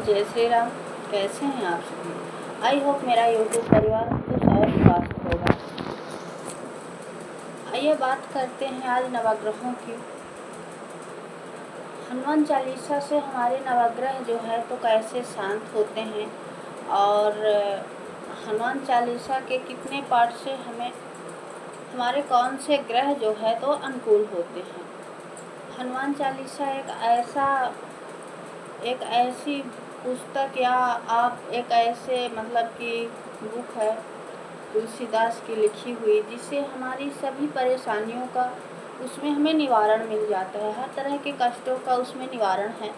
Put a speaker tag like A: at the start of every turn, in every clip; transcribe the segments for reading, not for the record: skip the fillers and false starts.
A: जय श्री राम। कैसे हैं आप सभी? आई होप मेरा यूट्यूब परिवार खुश और स्वस्थ होगा। आइए बात करते हैं आज नवग्रहों की। हनुमान चालीसा से हमारे नवग्रह जो है तो कैसे शांत होते हैं और हनुमान चालीसा के कितने पाठ से हमें हमारे कौन से ग्रह जो है तो अनुकूल होते हैं। हनुमान चालीसा एक ऐसी पुस्तक या आप एक ऐसे मतलब कि बुक है तुलसीदास की लिखी हुई, जिससे हमारी सभी परेशानियों का उसमें हमें निवारण मिल जाता है। हर तरह के कष्टों का उसमें निवारण है।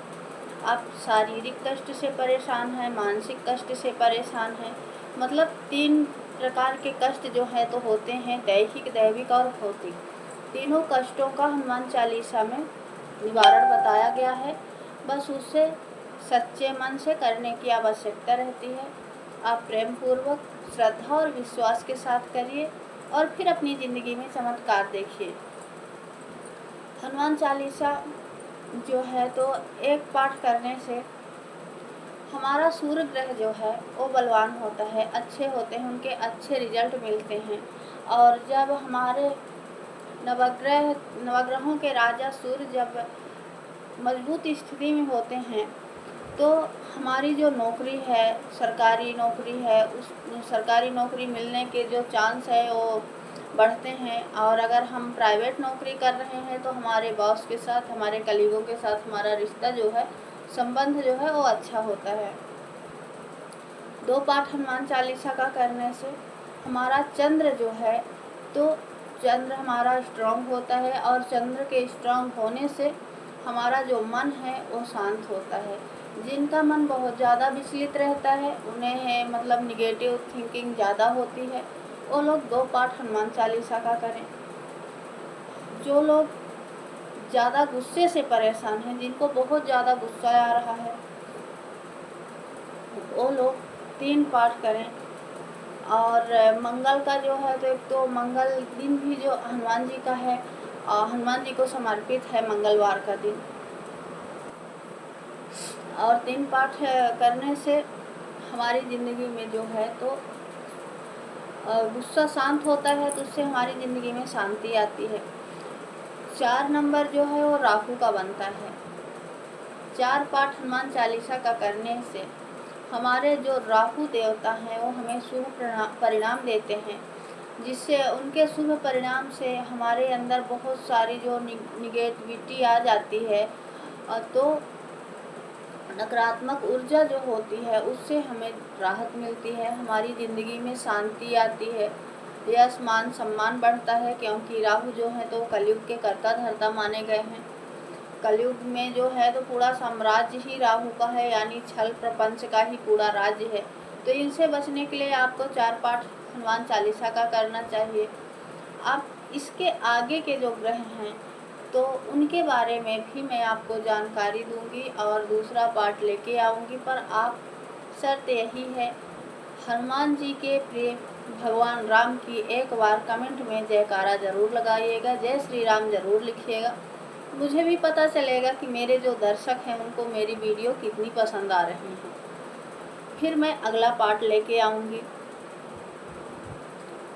A: आप शारीरिक कष्ट से परेशान हैं, मानसिक कष्ट से परेशान हैं, मतलब 3 प्रकार के कष्ट जो है तो होते हैं, दैहिक, दैविक और भौतिक। तीनों कष्टों का हनुमान चालीसा में निवारण बताया गया है। बस उसे सच्चे मन से करने की आवश्यकता रहती है। आप प्रेम पूर्वक, श्रद्धा और विश्वास के साथ करिए और फिर अपनी ज़िंदगी में चमत्कार देखिए। हनुमान चालीसा जो है तो एक पाठ करने से हमारा सूर्य ग्रह जो है वो बलवान होता है, अच्छे होते हैं, उनके अच्छे रिजल्ट मिलते हैं। और जब हमारे नवग्रहों के राजा सूर्य जब मजबूत स्थिति में होते हैं तो हमारी जो नौकरी है, सरकारी नौकरी है, उस सरकारी नौकरी मिलने के जो चांस है वो बढ़ते हैं। और अगर हम प्राइवेट नौकरी कर रहे हैं तो हमारे बॉस के साथ, हमारे कलीगों के साथ हमारा रिश्ता जो है, संबंध जो है वो अच्छा होता है। 2 पाठ हनुमान चालीसा का करने से हमारा चंद्र जो है तो चंद्र हमारा स्ट्रांग होता है और चंद्र के स्ट्रांग होने से हमारा जो मन है वो शांत होता है। जिनका मन बहुत ज़्यादा विचलित रहता है, उन्हें मतलब निगेटिव थिंकिंग ज़्यादा होती है, वो लोग 2 पाठ हनुमान चालीसा का करें। जो लोग ज़्यादा गुस्से से परेशान हैं, जिनको बहुत ज़्यादा गुस्सा आ रहा है, वो लोग 3 पाठ करें। और मंगल का जो है तो एक तो मंगल दिन भी जो हनुमान जी का है, हनुमान जी को समर्पित है मंगलवार का दिन। और 3 पाठ करने से हमारी ज़िंदगी में जो है तो गुस्सा शांत होता है, तो उससे हमारी ज़िंदगी में शांति आती है। 4 नंबर जो है वो राहु का बनता है। 4 पाठ हनुमान चालीसा का करने से हमारे जो राहु देवता हैं वो हमें शुभ परिणाम देते हैं, जिससे उनके शुभ परिणाम से हमारे अंदर बहुत सारी जो निगेटिविटी आ जाती है तो नकारात्मक ऊर्जा जो होती है उससे हमें राहत मिलती है, हमारी ज़िंदगी में शांति आती है, यश मान सम्मान बढ़ता है। क्योंकि राहु जो है तो कलयुग के कर्ता धर्ता माने गए हैं। कलयुग में जो है तो पूरा साम्राज्य ही राहु का है, यानी छल प्रपंच का ही पूरा राज्य है। तो इनसे बचने के लिए आपको 4 पाठ हनुमान चालीसा का करना चाहिए। आप इसके आगे के जो ग्रह हैं तो उनके बारे में भी मैं आपको जानकारी दूंगी और दूसरा पार्ट लेके आऊँगी, पर आप शर्त यही है, हनुमान जी के प्रिय भगवान राम की एक बार कमेंट में जयकारा ज़रूर लगाइएगा, जय श्री राम ज़रूर लिखिएगा। मुझे भी पता चलेगा कि मेरे जो दर्शक हैं उनको मेरी वीडियो कितनी पसंद आ रही है। फिर मैं अगला पार्ट लेके आऊँगी।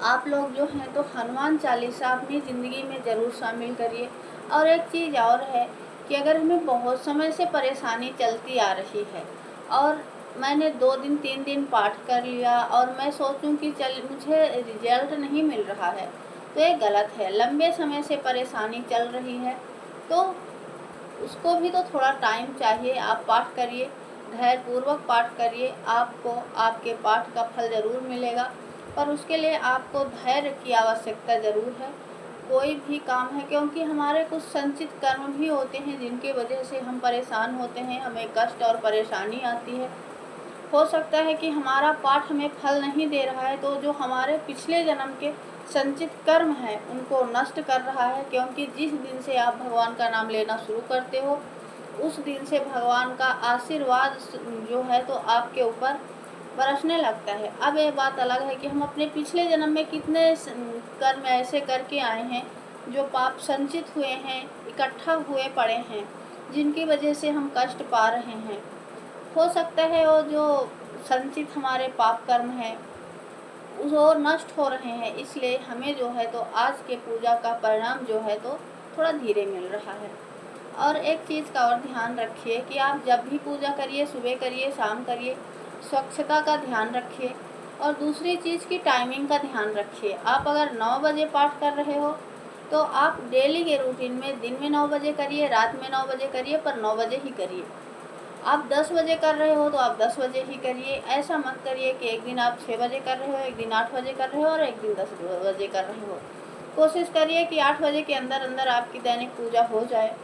A: आप लोग जो हैं तो हनुमान चालीसा अपनी ज़िंदगी में ज़रूर शामिल करिए। और एक चीज़ और है कि अगर हमें बहुत समय से परेशानी चलती आ रही है और मैंने 2 दिन 3 दिन पाठ कर लिया और मैं सोचूं कि मुझे रिजल्ट नहीं मिल रहा है, तो ये गलत है। लंबे समय से परेशानी चल रही है तो उसको भी तो थोड़ा टाइम चाहिए। आप पाठ करिए, धैर्यपूर्वक पाठ करिए, आपको आपके पाठ का फल ज़रूर मिलेगा, पर उसके लिए आपको धैर्य की आवश्यकता ज़रूर है। कोई भी काम है, क्योंकि हमारे कुछ संचित कर्म भी होते हैं जिनकी वजह से हम परेशान होते हैं, हमें कष्ट और परेशानी आती है। हो सकता है कि हमारा पाठ हमें फल नहीं दे रहा है, तो जो हमारे पिछले जन्म के संचित कर्म हैं उनको नष्ट कर रहा है। क्योंकि जिस दिन से आप भगवान का नाम लेना शुरू करते हो उस दिन से भगवान का आशीर्वाद जो है तो आपके ऊपर बरसने लगता है। अब ये बात अलग है कि हम अपने पिछले जन्म में कितने कर्म ऐसे करके आए हैं जो पाप संचित हुए हैं, इकट्ठा हुए पड़े हैं, जिनकी वजह से हम कष्ट पा रहे हैं। हो सकता है वो जो संचित हमारे पाप कर्म हैं वो नष्ट हो रहे हैं, इसलिए हमें जो है तो आज के पूजा का परिणाम जो है तो थोड़ा धीरे मिल रहा है। और एक चीज़ का और ध्यान रखिए कि आप जब भी पूजा करिए, सुबह करिए, शाम करिए, स्वच्छता का ध्यान रखिए। और दूसरी चीज़ की टाइमिंग का ध्यान रखिए। आप अगर 9 बजे पाठ कर रहे हो तो आप डेली के रूटीन में दिन में 9 बजे करिए, रात में 9 बजे करिए, पर 9 बजे ही करिए। आप 10 बजे कर रहे हो तो आप 10 बजे ही करिए। ऐसा मत करिए कि एक दिन आप 6 बजे कर रहे हो, एक दिन 8 बजे कर रहे हो और एक दिन 10 बजे कर रहे हो। कोशिश करिए कि 8 बजे के अंदर अंदर आपकी दैनिक पूजा हो जाए।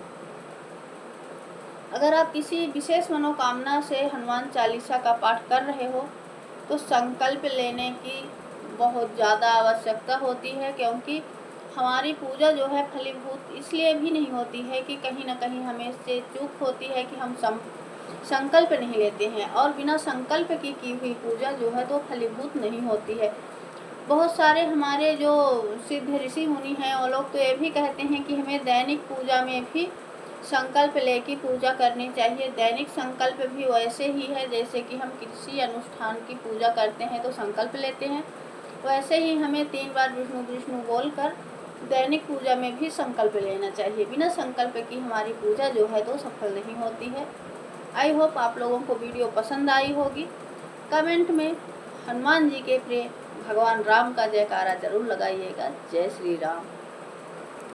A: अगर आप किसी विशेष मनोकामना से हनुमान चालीसा का पाठ कर रहे हो तो संकल्प लेने की बहुत ज़्यादा आवश्यकता होती है, क्योंकि हमारी पूजा जो है फलीभूत इसलिए भी नहीं होती है कि कहीं ना कहीं हमें से चूक होती है कि हम संकल्प नहीं लेते हैं, और बिना संकल्प की हुई पूजा जो है तो फलीभूत नहीं होती है। बहुत सारे हमारे जो सिद्ध ऋषि मुनि हैं वो लोग तो ये भी कहते हैं कि हमें दैनिक पूजा में भी संकल्प लेके पूजा करनी चाहिए। दैनिक संकल्प भी वैसे ही है जैसे कि हम किसी अनुष्ठान की पूजा करते हैं तो संकल्प लेते हैं, वैसे ही हमें 3 बार विष्णु विष्णु बोलकर दैनिक पूजा में भी संकल्प लेना चाहिए। बिना संकल्प की हमारी पूजा जो है तो सफल नहीं होती है। आई होप आप लोगों को वीडियो पसंद आई होगी। कमेंट में हनुमान जी के प्रिय भगवान राम का जयकारा जरूर लगाइएगा। जय श्री राम।